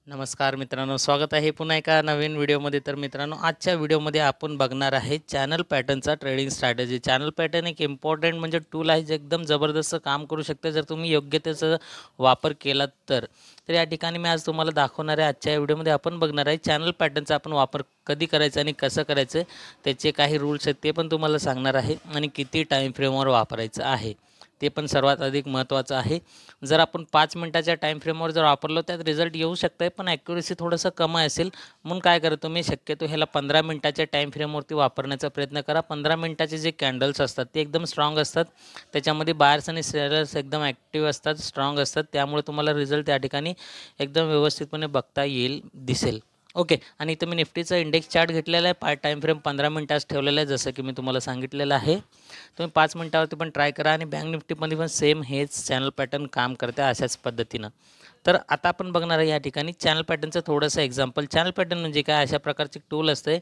नमस्कार मित्रांनो, स्वागत आहे पुन्हा एका नवीन व्हिडिओमध्ये. तर मित्रांनो, आजच्या व्हिडिओमध्ये आपण बघणार आहे चॅनल पॅटर्नचा ट्रेडिंग स्ट्रॅटेजी. चॅनल पॅटर्न एक इम्पॉर्टंट म्हणजे टूल आहे, जे एकदम जबरदस्त काम करू शकते जर तुम्ही योग्य त्याचा वापर केलात तर. या ठिकाणी मी आज तुम्हाला दाखवणार आहे. आजच्या व्हिडिओमध्ये आपण बघणार आहे चॅनल पॅटर्नचा आपण वापर कधी करायचा आणि कसं करायचं, त्याचे काही रूल्स आहेत ते पण तुम्हाला सांगणार आहे आणि किती टाईम फ्रेमवर वापरायचं आहे ते पण सर्वात अधिक महत्त्वाचं आहे. जर आपण 5 मिनिटाच्या टाईम फ्रेमवर जर वापरलो त्यात रिझल्ट येऊ शकतं आहे, पण ॲक्युरेसी थोडंसं कमी असेल. म्हणून काय करा तुम्ही शक्यतो ह्याला 15 मिनिटाच्या टाईम फ्रेमवरती वापरण्याचा प्रयत्न करा. 15 मिनिटाचे जे कॅन्डल्स असतात ते एकदम स्ट्रॉंग असतात. त्याच्यामध्ये बायर्स आणि सेलर्स एकदम ॲक्टिव्ह असतात, स्ट्रॉंग असतात. त्यामुळे तुम्हाला रिझल्ट त्या ठिकाणी एकदम व्यवस्थितपणे बघता येईल, दिसेल. ओके. आणि इथं मी निफ्टीचा इंडेक्स चार्ट घेतलेला आहे. टाईम फ्रेम 15 मिनिटास ठेवलेला आहे, जसं की मी तुम्हाला सांगितलेलं आहे. तुम्ही 5 मिनिटावरती पण ट्राय करा आणि बँक निफ्टीमध्ये पण सेम हेच चॅनल पॅटर्न काम करते अशाच पद्धतीनं. तर आता आपण बघणार आहे या ठिकाणी चॅनल पॅटर्नचं थोडंसं एक्झाम्पल. चॅनल पॅटर्न म्हणजे काय, अशा प्रकारचे टूल असते.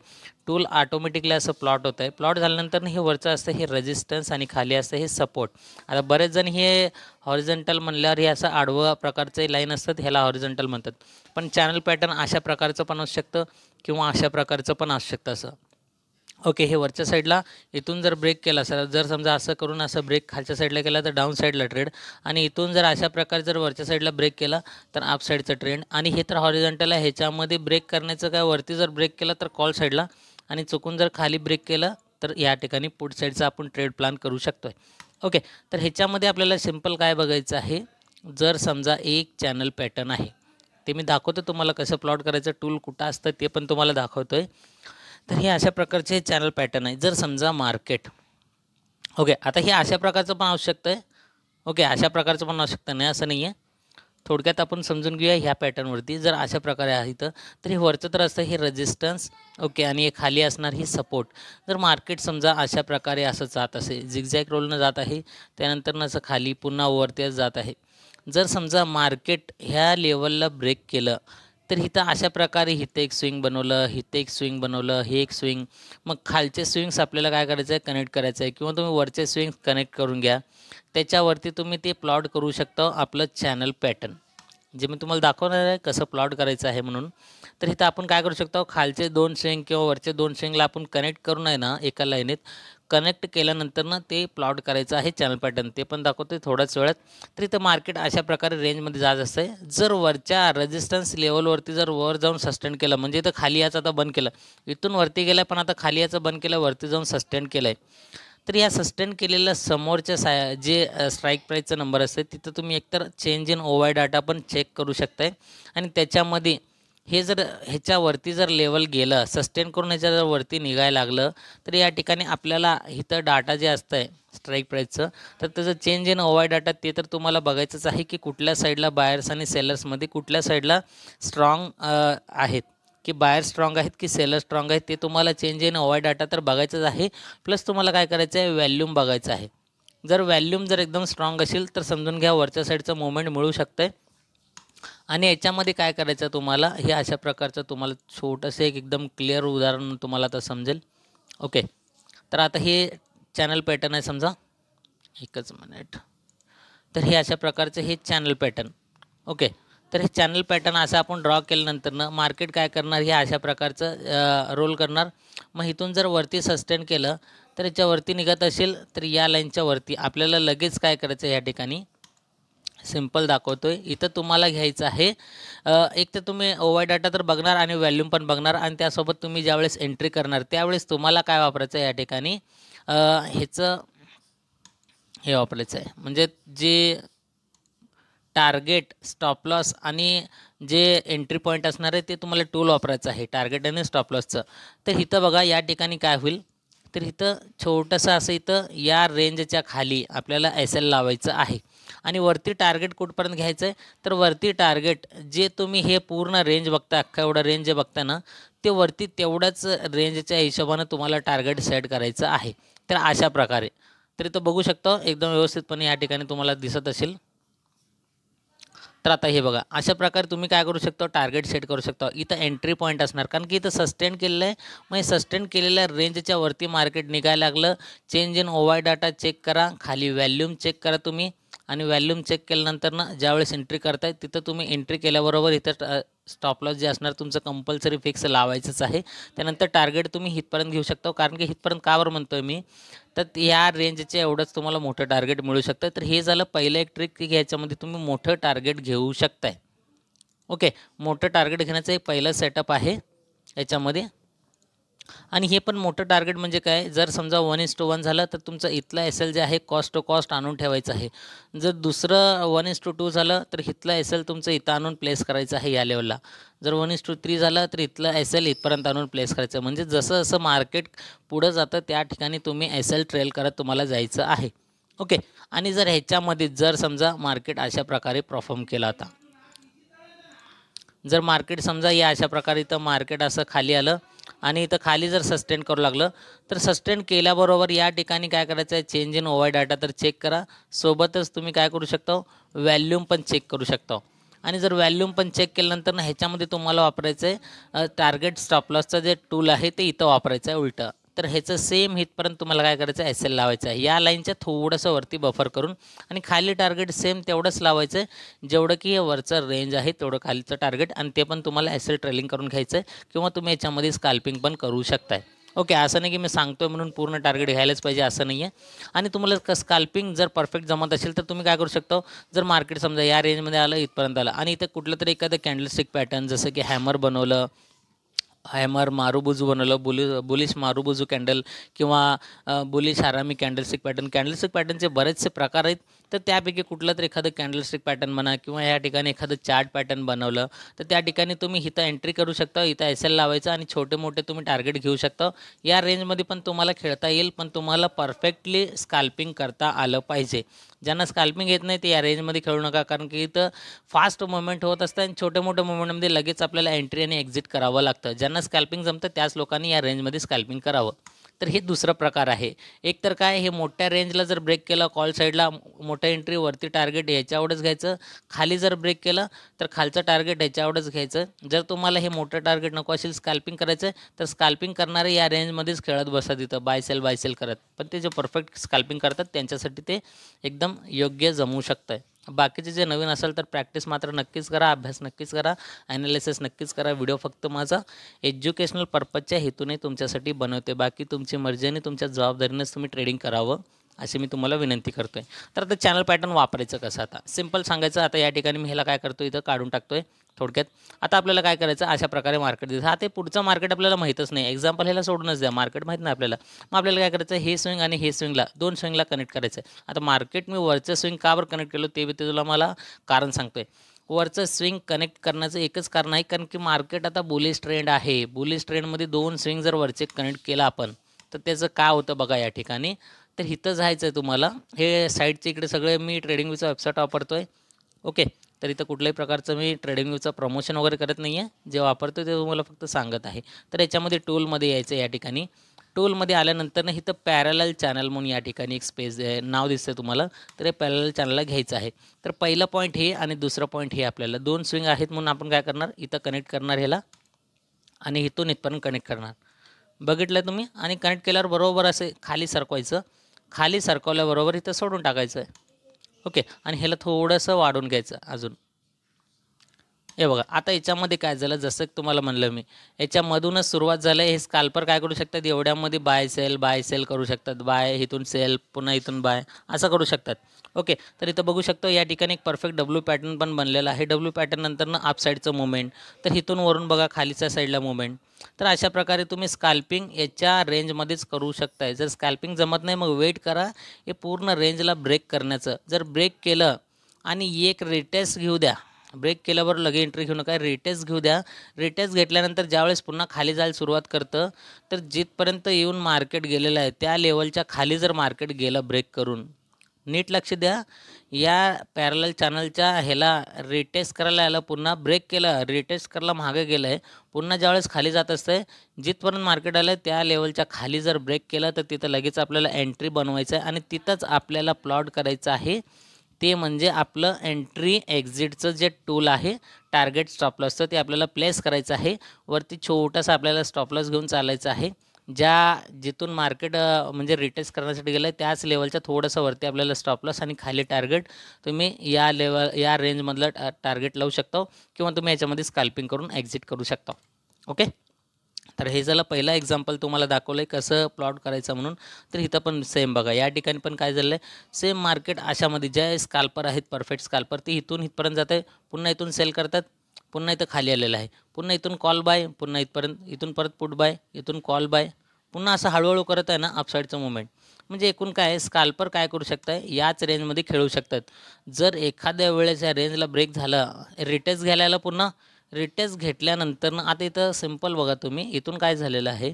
टूल ऑटोमॅटिकली असं प्लॉट होतं आहे. प्लॉट झाल्यानंतर हे वरचं असतं हे रेजिस्टन्स आणि खाली असतं हे सपोर्ट. आता बरेच जण हे हॉरिझॉन्टल म्हणल्यावर हे असं आडवं प्रकारचे लाईन असतात, ह्याला हॉरिझॉन्टल म्हणतात. पण चॅनल पॅटर्न अशा प्रकारचं पण असू शकतं किंवा अशा प्रकारचं पण असू शकतं असं. ओके. हे वरच्या साईडला इथून जर ब्रेक केला सर, जर समजा असं करून असं ब्रेक खालच्या साईडला केला तर डाऊन साईडला ट्रेड, आणि इथून जर अशा प्रकारे जर वरच्या साईडला ब्रेक केला तर अप साईडचा ट्रेंड. आणि हे तर हॉरिझॉन्टल आहे, ह्याच्यामध्ये ब्रेक करण्याचं काय, वरती जर ब्रेक केला तर कॉल साईडला, आणि चुकून जर खाली ब्रेक केला तर या ठिकाणी पुट साईडचा आपण ट्रेड प्लॅन करू शकतो आहे. ओके. तर ह्याच्यामध्ये आपल्याला सिम्पल काय बघायचं आहे, जर समजा एक चॅनल पॅटर्न आहे, ते मी दाखवतो तुम्हाला कसं प्लॉट करायचं, टूल कुठं असतं ते पण तुम्हाला दाखवतो आहे. तर हे अशा प्रकारचे चॅनल पॅटर्न आहे. जर समजा मार्केट, ओके, आता हे अशा प्रकारचं पण असू शकतं आहे. ओके, अशा प्रकारचं पण असू शकतं, नाही असं नाही आहे. थोडक्यात आपण समजून घेऊया ह्या पॅटर्नवरती. जर अशा प्रकारे आहे तर हे वरचं तर असतं हे रेजिस्टन्स, ओके, आणि हे खाली असणार ही सपोर्ट. जर मार्केट समजा अशा प्रकारे असं जात असेल, झिगझॅग रोलनं जात आहे, त्यानंतर असं खाली पुन्हा वरती जात आहे. जर समजा मार्केट ह्या लेवलला ब्रेक केलं तर इथं अशा प्रकारे इथं एक स्विंग बनवलं, इथं एक स्विंग बनवलं, हे एक स्विंग. मग खालचे स्विंग्स आपल्याला काय करायचं आहे, कनेक्ट करायचं आहे, किंवा तुम्ही वरचे स्विंग्स कनेक्ट करून घ्या. त्याच्यावरती तुम्ही ते प्लॉट करू शकता आपलं चॅनल पॅटर्न, जे मी तुम्हाला दाखवणार आहे कसं प्लॉट करायचं आहे म्हणून. तर इथं आपण काय करू शकतो, खालचे 2 स्विंग किंवा वरचे 2 स्विंगला आपण कनेक्ट करून आहे ना, एका लाईनीत कनेक्ट केल्यानंतर ना ते प्लॉट करायचं आहे चॅनल पॅटर्न, ते पण दाखवते थोड्याच वेळात. तर इथं मार्केट अशा प्रकारे रेंजमध्ये जात असते. जर वरच्या रेजिस्टन्स लेवलवरती जर वर जाऊन सस्टेन केलं, म्हणजे इथं खाली याचं आता बंद केलं, इथून वरती गेलं पण आता खाली याचं बंद केलं, वरती जाऊन सस्टेन केलं आहे. तर या सस्टेन केलेल्या समोरच्या जे स्ट्राईक प्राईसचा नंबर असते तिथं तुम्ही एकतर चेंज इन ओवाय डाटा पण चेक करू शकताय. आणि त्याच्यामध्ये हे जर ह्याच्यावरती जर लेवल गेलं, सस्टेन करून ह्याच्या जर वरती निघायला लागलं, तर या ठिकाणी आपल्याला इथं डाटा जे असतं आहे स्ट्राईक प्राईसचं, तर त्याचं चेंज इन ओवाय डाटा ते तर तुम्हाला बघायचंच आहे की कुठल्या साईडला बायर्स आणि सेलर्समध्ये कुठल्या साईडला स्ट्रॉंग आहेत, की बायर स्ट्रॉंग आहेत की सेलर स्ट्रॉंग आहेत, ते तुम्हाला चेंज इन ओवाय डाटा तर बघायचंच आहे. प्लस तुम्हाला काय करायचं आहे, व्हॅल्यूम बघायचं आहे. जर व्हॅल्यूम जर एकदम स्ट्रॉंग असेल तर समजून घ्या वरच्या साईडचं मुवमेंट मिळू शकतं आहे. आणि याच्यामध्ये काय करायचं तुम्हाला, हे अशा प्रकारचं तुम्हाला छोटंसं एक एकदम क्लिअर उदाहरण तुम्हाला आता समजेल. ओके. तर आता हे चॅनल पॅटर्न आहे समजा, एकच मिनिट. तर हे अशा प्रकारचं हे चॅनल पॅटर्न. ओके. तर हे चॅनल पॅटर्न असं आपण ड्रॉ केल्यानंतर मार्केट काय करणार, हे अशा प्रकारचं रोल करणार. मग इथून जर वरती सस्टेन केलं तर याच्यावरती निघत असेल तर या लाईनच्या वरती आपल्याला लगेच काय करायचं, या ठिकाणी सिम्पल दाखवतो आहे. इथं तुम्हाला घ्यायचं आहे, एक तर तुम्ही ओवाय डाटा तर बघणार आणि व्हॅल्यूम पण बघणार, आणि त्यासोबत तुम्ही ज्यावेळेस एंट्री करणार त्यावेळेस तुम्हाला काय वापरायचं आहे, या ठिकाणी ह्याचं हे वापरायचं आहे, म्हणजे जे टार्गेट, स्टॉप लॉस आणि जे एंट्री पॉईंट असणार आहे ते तुम्हाला टूल वापरायचं आहे, टार्गेट आणि स्टॉप लॉसचं. तर इथं बघा या ठिकाणी काय होईल, तर इथं छोटंसं असं इथं या रेंजच्या खाली आपल्याला एस एल लावायचं आहे. आणि वरती टार्गेट कुठपर्यंत घ्यायचं आहे, तर वरती टार्गेट जे तुम्ही हे पूर्ण रेंज बघता, अख्खा एवढं रेंज जे बघता ना, ते वरती तेवढ्याच रेंजच्या हिशोबानं तुम्हाला टार्गेट सेट करायचं आहे. तर अशा प्रकारे तर इथं बघू शकतो एकदम व्यवस्थितपणे या ठिकाणी तुम्हाला दिसत असेल. तर आता हे बघा अशा प्रकारे तुम्ही काय करू शकता, टार्गेट सेट करू शकता. इथं एंट्री पॉईंट असणार, कारण की इथं सस्टेन केलेलं आहे. मग सस्टेन केलेल्या रेंजच्या वरती मार्केट निघायला लागलं, चेंज इन ओवाय डाटा चेक करा, खाली व्हॅल्यूम चेक करा तुम्ही, आणि व्हॅल्यूम चेक केल्यानंतर ना ज्यावेळेस एंट्री करताय तिथं तुम्ही एंट्री केल्याबरोबर इथं स्टॉप लॉस जे असणार तुमचं कंपल्सरी फिक्स लावायचंच आहे. त्यानंतर टार्गेट तुम्ही हितपर्यंत घेऊ शकता, कारण की हितपर्यंत का बरं म्हणतोय मी, तर या रेंजचे एवढंच तुम्हाला मोठं टार्गेट मिळू शकतं. तर हे झालं पहिलं एक ट्रिक की ह्याच्यामध्ये तुम्ही मोठं टार्गेट घेऊ शकताय. ओके, मोठं टार्गेट घेण्याचं एक पहिलं सेटअप आहे याच्यामध्ये. आणि हे पण मोठं टार्गेट म्हणजे काय, जर समजा 1:1 झालं तर तुमचं इथलं एस-एल जे आहे कॉस्ट टू कॉस्ट आणून ठेवायचं आहे. जर दुसरं 1:2 झालं तर इथलं एस-एल तुमचं इथं आणून प्लेस करायचं आहे या लेवलला. जर 1:3 झालं तर इथलं एस-एल इथपर्यंत आणून प्लेस करायचं. म्हणजे जसं जसं मार्केट पुढं जातं त्या ठिकाणी तुम्ही एस-एल ट्रेल करत तुम्हाला जायचं आहे. ओके, आणि जर ह्याच्यामध्ये जर समजा मार्केट अशा प्रकारे परफॉर्म केला आता, जर मार्केट समजा या अशा प्रकारे इथं मार्केट असं खाली आलं आणि इथं खाली जर सस्टेन करू लागलं तर सस्टेन केल्याबरोबर या ठिकाणी काय करायचं आहे, चेंज इन ओवाय डाटा तर चेक करा. सोबतच तुम्ही काय करू शकता, व्हॅल्यूम पण चेक करू शकता. आणि जर व्हॅल्यूम पण चेक केल्यानंतर ना ह्याच्यामध्ये तुम्हाला वापरायचं आहे टार्गेट स्टॉप लॉसचं जे टूल आहे ते इथं वापरायचं आहे उलटं. तर ह्याचं सेम इथपर्यंत तुम्हाला काय करायचं आहे, एस-एल लावायचं आहे या लाईनच्या थोडंसं वरती बफर करून, आणि खाली टार्गेट सेम तेवढंच लावायचं आहे जेवढं की हे वरचं रेंज आहे तेवढं खालीचं टार्गेट, आणि ते पण तुम्हाला एस-एल ट्रेलिंग करून घ्यायचं आहे किंवा तुम्ही याच्यामध्ये स्कॅल्पिंग पण करू शकताय. ओके, असं नाही की मी सांगतोय म्हणून पूर्ण टार्गेट घ्यायलाच पाहिजे असं नाही आहे. आणि तुम्हाला स्कॅल्पिंग जर परफेक्ट जमत असेल तर तुम्ही काय करू शकता, जर मार्केट समजा या रेंजमध्ये आलं इथपर्यंत आलं आणि इथं कुठलं तरी एखादं कॅन्डलस्टिक पॅटर्न जसं की हॅमर बनवलं, हॅमर मारुबुजू बनवलं, बुलिश मारुबुजू कॅन्डल किंवा बुलिश हारामी कॅन्डलस्टिक पॅटर्न. कॅन्डलस्टिक पॅटर्नचे बरेचसे प्रकार आहेत, तर त्यापैकी कुठलं तरी एखादं कॅन्डलस्टिक पॅटर्न म्हणा किंवा या ठिकाणी एखादं चार्ट पॅटर्न बनवलं तर त्या ठिकाणी तुम्ही इथं एंट्री करू शकता, इथं एस-एल लावायचं आणि छोटे मोठे तुम्ही टार्गेट घेऊ शकता. या रेंजमध्ये पण तुम्हाला खेळता येईल, पण तुम्हाला परफेक्टली स्कॅल्पिंग करता आलं पाहिजे. ज्यांना स्कॅल्पिंग येत नाही ते या रेंजमध्ये खेळू नका, कारण की इथं फास्ट मुवमेंट होत असतं आणि छोट्या मोठ्या मुवमेंटमध्ये लगेच आपल्याला एंट्री आणि एक्झिट करावं लागतं. ज्यांना स्कॅल्पिंग जमतं त्याच लोकांनी या रेंजमध्ये स्कॅल्पिंग करावं. तर हे दुसरा प्रकार आहे. एक तर काय, हे मोठ्या रेंजला जर ब्रेक केलं कॉल साईडला मोठं एंट्री वरती टार्गेट ह्याच्यावरच घ्यायचं, खाली जर ब्रेक केलं तर खालचं टार्गेट ह्याच्यावरच घ्यायचं. जर तुम्हाला हे मोठं टार्गेट नको असेल स्कॅल्पिंग करायचं तर स्कॅल्पिंग करणारे या रेंजमध्येच खेळत बसा तिथं बाय सेल करत. पण ते जे परफेक्ट स्कॅल्पिंग करतात त्यांच्यासाठी ते एकदम योग्य जमू शकतं. बाकीचे जे नवीन असेल तर प्रॅक्टिस मात्र नक्कीच करा, अभ्यास नक्कीच करा, ॲनालिसिस नक्कीच करा. व्हिडिओ फक्त माझा एज्युकेशनल पर्पजच्या हेतूने तुमच्यासाठी बनवते. बाकी तुमची मर्जी आणि तुमच्या जबाबदारीनेच तुम्ही ट्रेडिंग करावं अशी मी तुम्हाला विनंती करतो आहे. तर आता चॅनल पॅटर्न वापरायचं कसं, आता सिंपल सांगायचं. आता या ठिकाणी मी ह्याला काय करतो, इथं काढून टाकतो आहे थोडक्यात. आता आपल्याला काय करायचं, अशा प्रकारे मार्केट दिसतं. हा ते पुढचं मार्केट आपल्याला माहीतच नाही, एक्झाम्पल ह्याला सोडूनच द्या, मार्केट माहीत नाही आपल्याला. मग आपल्याला काय करायचं, हे स्विंग आणि हे स्विंगला दोन स्विंगला कनेक्ट करायचं आहे. आता मार्केट मी वरचं स्विंग का बरं कनेक्ट केलं ते तुला मला कारण सांगतो आहे. वरचं स्विंग कनेक्ट करण्याचं एकच कारण आहे, कारण की मार्केट आता बुलिश ट्रेंड आहे. बुलिश ट्रेंडमध्ये दोन स्विंग जर वरचे कनेक्ट केलं आपण तर त्याचं काय होतं बघा या ठिकाणी. तर इथं जायचं आहे तुम्हाला, हे साईडचे इकडे सगळे मी ट्रेडिंग व्ह्यूचा वेबसाईट वापरतो आहे. ओके, तर इथं कुठल्याही प्रकारचं मी ट्रेडिंग व्ह्यूचं प्रमोशन वगैरे करत नाही आहे, जे वापरतो ते तुम्हाला फक्त सांगत आहे. तर याच्यामध्ये टूलमध्ये यायचं या ठिकाणी. टूलमध्ये आल्यानंतर ना इथं पॅरलल चॅनल म्हणून या ठिकाणी एक स्पेस नाव दिसतं तुम्हाला, तर हे पॅरलल चॅनलला घ्यायचं आहे. तर पहिलं पॉईंट हे आणि दुसरं पॉईंट हे आपल्याला दोन स्विंग आहेत म्हणून आपण काय करणार, इथं कनेक्ट करणार ह्याला आणि इथून इथपर्यंत कनेक्ट करणार. बघितलं तुम्ही, आणि कनेक्ट केल्यावर बरोबर असे खाली सरकवायचं. खाली सरकवल्याबरोबर इथं सोडून टाकायचं आहे. ओके, आणि ह्याला थोडंसं वाढवून घ्यायचं अजून. हे बघा, आता याच्यामध्ये काय झालं, जसं तुम्हाला म्हणलं मी, याच्यामधूनच सुरुवात झालं. हे स्कॅल्पर काय करू शकतात, एवढ्यामध्ये बाय सेल करू शकतात. बाय इथून सेल, पुन्हा इथून बाय, असं करू शकतात. ओके, तर इथं बघू शकतो या ठिकाणी एक परफेक्ट डब्ल्यू पॅटर्न पण बनलेला आहे. डब्ल्यू पॅटर्न नंतरनं अप साईडचं मुवमेंट, तर इथून वरून बघा खालीच्या साईडला मुवमेंट. तर अशा प्रकारे तुम्ही स्कॅल्पिंग याच्या रेंजमध्येच करू शकताय. जर स्कॅल्पिंग जमत नाही मग वेट करा हे पूर्ण रेंजला ब्रेक करण्याचं. जर ब्रेक केलं आणि एक रिटेस्ट घेऊ द्या, ब्रेक केल्यावर लगे एंट्री घेऊ नका, रिटेस्ट घेऊ द्या. रिटेस्ट घेतल्यानंतर ज्यावेळेस पुन्हा खाली जायला सुरुवात करतं तर जिथपर्यंत येऊन मार्केट गेलेलं आहे त्या लेवलच्या खाली जर मार्केट गेलं ब्रेक करून, नीट लक्ष द्या, या पॅरलल चॅनलच्या ह्याला रिटेस्ट करायला याला पुन्हा ब्रेक केलं, रिटेस्ट करायला मागे गेलं आहे, पुन्हा ज्यावेळेस खाली जात असतं जिथपर्यंत मार्केट आलं त्या लेवलच्या खाली जर ब्रेक केलं तर तिथं लगेच आपल्याला एंट्री बनवायचं आहे आणि तिथंच आपल्याला प्लॉट करायचं आहे. ते म्हणजे आपलं एंट्री एक्झिटचं जे टूल आहे टार्गेट स्टॉप लॉसचं, ते आपल्याला प्लेस करायचं आहे. वरती छोटासा आपल्याला स्टॉप लॉस घेऊन चालायचं आहे. जिथून मार्केट म्हणजे रिटेस्ट करण्यासाठी गेलं आहे त्याच लेवलच्या थोडंसं वरती आपल्याला स्टॉप लॉस आणि खाली टार्गेट तुम्ही या रेंजमधलं टार्गेट लावू शकता किंवा तुम्ही याच्यामध्ये स्कॅल्पिंग करून एक्झिट करू शकता. ओके, तर हे झालं पहिला एक्झाम्पल तुम्हाला दाखवलं आहे कसं प्लॉट करायचं म्हणून. तर इथं पण सेम बघा, या ठिकाणी पण काय झालं आहे, सेम मार्केट अशामध्ये ज्या स्कॅल्पर आहेत परफेक्ट स्कॅल्पर ते इथून इथपर्यंत जात आहे, पुन्हा इथून सेल करतात, पुन्हा इथं खाली आलेलं आहे, पुन्हा इथून कॉल बाय, पुन्हा इथपर्यंत, इथून परत पुट बाय, इथून कॉल बाय, पुन्हा असं हळूहळू करत आहे ना अपसाईडचं मुवमेंट. म्हणजे एकूण काय स्कॅल्पर काय करू शकताय, याच रेंजमध्ये खेळू शकतात. जर एखाद्या वेळेस या रेंजला ब्रेक झाला, रिटेस्ट घ्यायला पुन्हा रिटेस्ट घेतल्यानंतर ना आता इथं सिंपल बघा तुम्ही, इथून काय झालेलं आहे,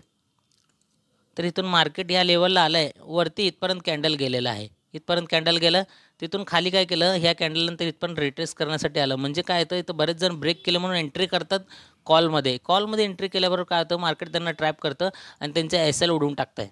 तर इथून मार्केट या लेवलला आलं आहे, वरती इथपर्यंत कॅन्डल गेलेलं आहे, इथपर्यंत कॅन्डल गेलं, तिथून खाली काय केलं, ह्या कॅन्डलनंतर इथपर्यंत रिट्रेस करण्यासाठी आलं. म्हणजे काय होतं, इथं बरेच जण ब्रेक केले म्हणून एंट्री करतात कॉलमध्ये एंट्री केल्याबरोबर काय होतं, मार्केट त्यांना ट्रॅप करतं आणि त्यांच्या एस एल उडवून टाकतं आहे.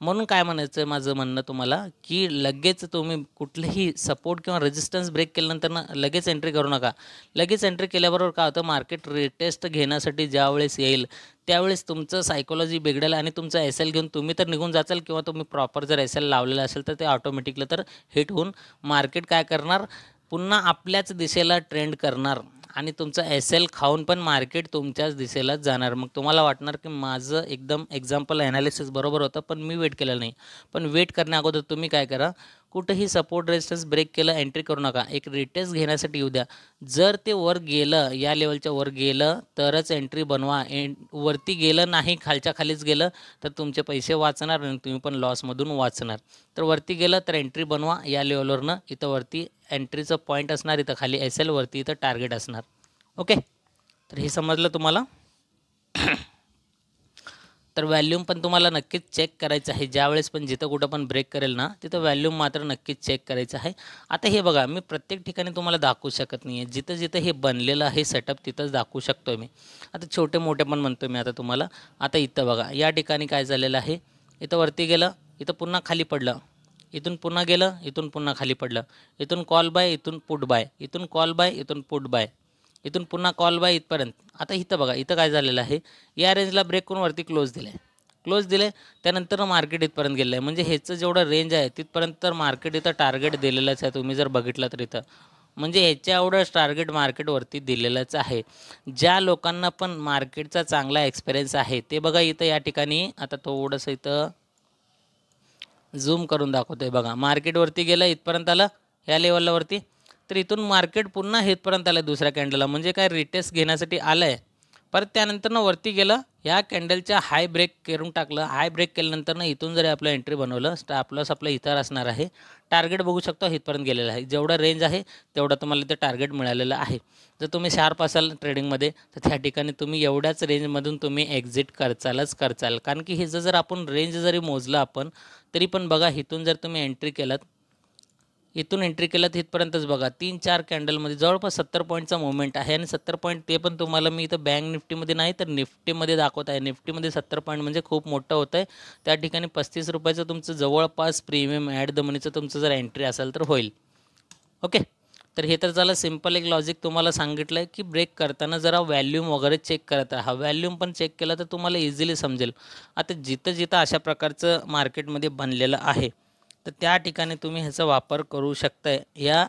म्हणून काय म्हणायचं आहे माझं म्हणणं तुम्हाला, की लगेच तुम्ही कुठलेही सपोर्ट किंवा रेजिस्टन्स ब्रेक केल्यानंतर ना लगेच एंट्री करू नका. लगेच एंट्री केल्याबरोबर काय होतं, मार्केट रिटेस्ट घेण्यासाठी ज्यावेळेस येईल त्यावेळेस तुमचं सायकोलॉजी बिघडेल आणि तुमचं एस एल घेऊन तुम्ही तर निघून जाचाल किंवा तुम्ही प्रॉपर जर एस एल लावलेलं असेल तर ते ऑटोमॅटिकली तर हिट होऊन मार्केट काय करणार, पुन्हा आपल्याच दिशेला ट्रेंड करणार आणि तुमचं एस एल खाऊन पण मार्केट तुमच्याच दिशेलाच जाणार. मग तुम्हाला वाटणार की माझं एकदम एक्झाम्पल ॲनालिसिस बरोबर होतं पण मी वेट केलेलं नाही. पण वेट करण्या अगोदर तुम्ही काय करा, कुठंही सपोर्ट रेजिस्टन्स ब्रेक केलं एंट्री करू नका, एक रिटेस्ट घेण्यासाठी येऊ द्या. जर ते वर गेलं, या लेवलच्या वर गेलं तरच एंट्री बनवा. वरती गेलं नाही, खालच्या खालीच गेलं तर तुमचे पैसे वाचणार आणि तुम्ही पण लॉसमधून वाचणार. तर वरती गेलं तर एंट्री बनवा या लेवलवरनं, इथं वरती एंट्रीचं पॉईंट असणार, इथं खाली एस एल, वरती इथं टार्गेट असणार. ओके, तर हे समजलं तुम्हाला. तर व्हॅल्यूम पण तुम्हाला नक्कीच चेक करायचं आहे. ज्यावेळेस पण जिथं कुठं पण ब्रेक करेल ना तिथं व्हॅल्यूम मात्र नक्कीच चेक करायचं आहे. आता हे बघा, मी प्रत्येक ठिकाणी तुम्हाला दाखवू शकत नाही आहे. जिथं जिथं हे बनलेलं आहे सेटअप तिथंच दाखवू शकतो मी. आता छोटे मोठे पण म्हणतो मी आता तुम्हाला. आता इथं बघा, या ठिकाणी काय झालेलं आहे, इथं वरती गेलं, इथं पुन्हा खाली पडलं, इथून पुन्हा गेलं, इथून पुन्हा खाली पडलं, इथून कॉल बाय, इथून पुट बाय, इथून कॉल बाय, इथून पुट बाय, इथून पुन्हा कॉल बाय इथपर्यंत. आता इथं बघा, इथं काय झालेलं आहे, या रेंजला ब्रेक करून वरती क्लोज दिले, त्यानंतर मार्केट इथपर्यंत गेलं आहे. म्हणजे ह्याचं जेवढं रेंज आहे तिथपर्यंत तर मार्केट इथं टार्गेट दिलेलंच आहे. तुम्ही जर बघितलं तर इथं म्हणजे ह्याच्या एवढंच टार्गेट मार्केटवरती दिलेलंच आहे. ज्या लोकांना पण मार्केटचा चांगला एक्सपिरियन्स आहे ते बघा इथं या ठिकाणी, आता थोडंसं इथं झूम करून दाखवतो आहे बघा, मार्केटवरती गेलं, इथपर्यंत आलं ह्या लेवलला वरती, तर इथून मार्केट पुन्हा इथपर्यंत आलं दुसऱ्या कॅन्डलला. म्हणजे काय रिटेस्ट घेण्यासाठी आलं आहे, परत त्यानंतर वरती गेलं, ह्या कॅन्डलच्या हाय ब्रेक करून टाकलं. हाय ब्रेक केल्यानंतर इथून जरी आपलं एंट्री बनवलं, स्टॉप लॉस आपलं इथं असणार आहे. टार्गेट बघू शकतो इथपर्यंत गेलेलं आहे. जेवढं रेंज आहे तेवढं तुम्हाला इथं टार्गेट मिळालेलं आहे. जर तुम्ही शार्प असाल ट्रेडिंगमध्ये तर त्या ठिकाणी तुम्ही एवढ्याच रेंजमधून तुम्ही एक्झिट करचाल. कारण की हे जर आपण रेंज जरी मोजलं आपण तरी पण बघा, इथून जर तुम्ही एंट्री केलात, इथून एंट्री केलात इथपर्यंतच बघा, 3-4 कॅन्डलमध्ये जवळपास 70 पॉईंटचा मूव्हमेंट आहे. आणि 70 पॉईंट ते पण तुम्हाला मी इथं बँक निफ्टीमध्ये नाही तर निफ्टीमध्ये दाखवत आहे. निफ्टीमध्ये 70 पॉईंट म्हणजे खूप मोठं होतं आहे. त्या ठिकाणी 35 रुपयाचं तुमचं जवळपास प्रीमियम ॲट द मनीचं तुमचं जर एंट्री असेल तर होईल. ओके, तर हे तर झालं सिंपल एक लॉजिक तुम्हाला सांगितलं आहे, की ब्रेक करताना जरा व्हॅल्यूम वगैरे चेक करत राहा. व्हॅल्यूम पण चेक केला तर तुम्हाला इझिली समजेल. आता जिथं जिथं अशा प्रकारचं मार्केटमध्ये बनलेलं आहे तर त्या ठिकाणी तुम्ही ह्याचा वापर करू शकताय या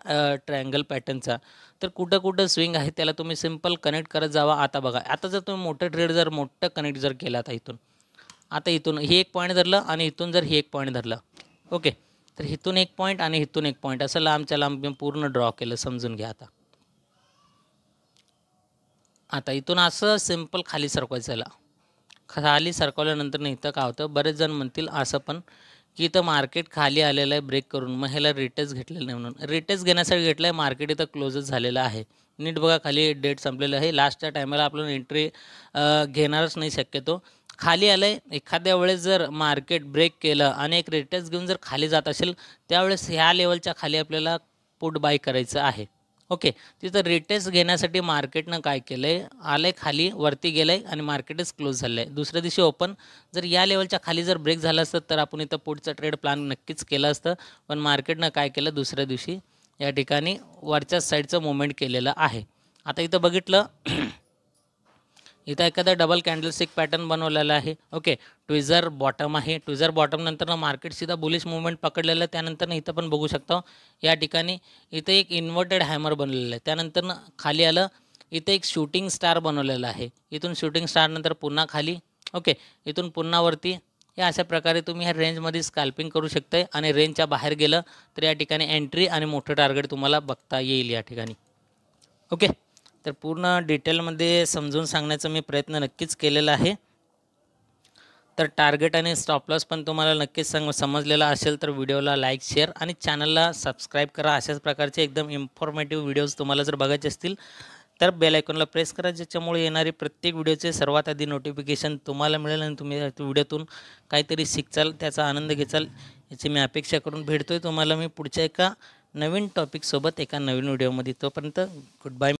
ट्रायंगल पॅटर्नचा. तर कुठं कुठं स्विंग आहे त्याला तुम्ही सिंपल कनेक्ट करत जावा. आता बघा, आता जर तुम्ही मोठं ट्रेड जर मोठं कनेक्ट जर केलं, आता इथून हे एक पॉईंट धरलं आणि इथून जर हे एक पॉईंट धरलं, ओके, तर इथून एक पॉईंट आणि इथून एक पॉईंट असं लांबच्या लांब मी पूर्ण ड्रॉ केलं, समजून घ्या. आता इथून असं सिंपल खाली सरकवायचं याला. खाली सरकवल्यानंतर इथं काय होतं, बरेच जण म्हणतील असं पण की इथं मार्केट खाली आलेलं आहे ब्रेक करून, मग ह्याला रिटेस्ट घेतलेलं नाही. म्हणून रिटेस्ट घेण्यासाठी घेतलं आहे, मार्केट इथं क्लोजच झालेलं आहे. नीट बघा, खाली डेट संपलेलं आहे. लास्टच्या टायमाला आपण एंट्री घेणारच नाही शक्यतो. खाली आलं आहे, एखाद्या वेळेस जर मार्केट ब्रेक केलं आणि एक रिटेस्ट घेऊन जर खाली जात असेल त्यावेळेस ह्या लेवलच्या खाली आपल्याला पुट बाय करायचं आहे. ओके, तिथं रिटेस्ट घेण्यासाठी मार्केटनं काय केलं आहे, आलं आहे खाली, वरती गेलं आहे आणि मार्केटच क्लोज झालं आहे. दुसऱ्या दिवशी ओपन जर या लेवलच्या खाली जर ब्रेक झालं असतं तर आपण इथं पुढचं ट्रेड प्लॅन नक्कीच केलं असतं. पण मार्केटनं काय केलं, दुसऱ्या दिवशी या ठिकाणी वरच्या साईडचं मुवमेंट केलेलं आहे. आता इथं बघितलं इथं एखादा डबल कॅन्डलस्टिक पॅटर्न बनवलेला आहे. ओके, ट्विझर बॉटम आहे. ट्विझर बॉटम नंतर मार्केट सीधा बुलिश मूवमेंट पकडलेलं आहे. त्यानंतर इथं पण बघू शकता या ठिकाणी इथे एक इन्व्हर्टेड हॅमर बनलेलं आहे. त्यानंतर खाली आलं, इथे एक शूटिंग स्टार बनवलेला आहे. इथून शूटिंग स्टार नंतर पुन्हा खाली. ओके, इथून पुन्हा वरती. या अशा प्रकारे तुम्ही ह्या रेंजमध्ये स्कॅल्पिंग करू शकताय आणि रेंजच्या बाहेर गेलं तर या ठिकाणी एंट्री आणि मोठं टार्गेट तुम्हाला बघता येईल या ठिकाणी. ओके, तर पूर्ण डिटेलमध्ये समजून सांगण्याचा मी प्रयत्न नक्कीच केलेला आहे. तर टार्गेट आणि स्टॉप लॉस पण तुम्हाला नक्कीच समजलेला असेल तर व्हिडिओला लाईक, शेअर आणि चॅनलला सबस्क्राईब करा. अशाच प्रकारचे एकदम इन्फॉर्मेटिव्ह व्हिडिओज तुम्हाला जर बघायचे असतील तर बेल आयकॉनला प्रेस करा, ज्याच्यामुळे येणारी प्रत्येक व्हिडिओचे सर्वात आधी नोटिफिकेशन तुम्हाला मिळेल आणि तुम्ही व्हिडिओतून काहीतरी शिकचाल, त्याचा आनंद घेचाल याची मी अपेक्षा करून भेटतोय तुम्हाला मी पुढच्या एका नवीन टॉपिकसोबत एका नवीन व्हिडिओमध्ये. तोपर्यंत गुड बाय.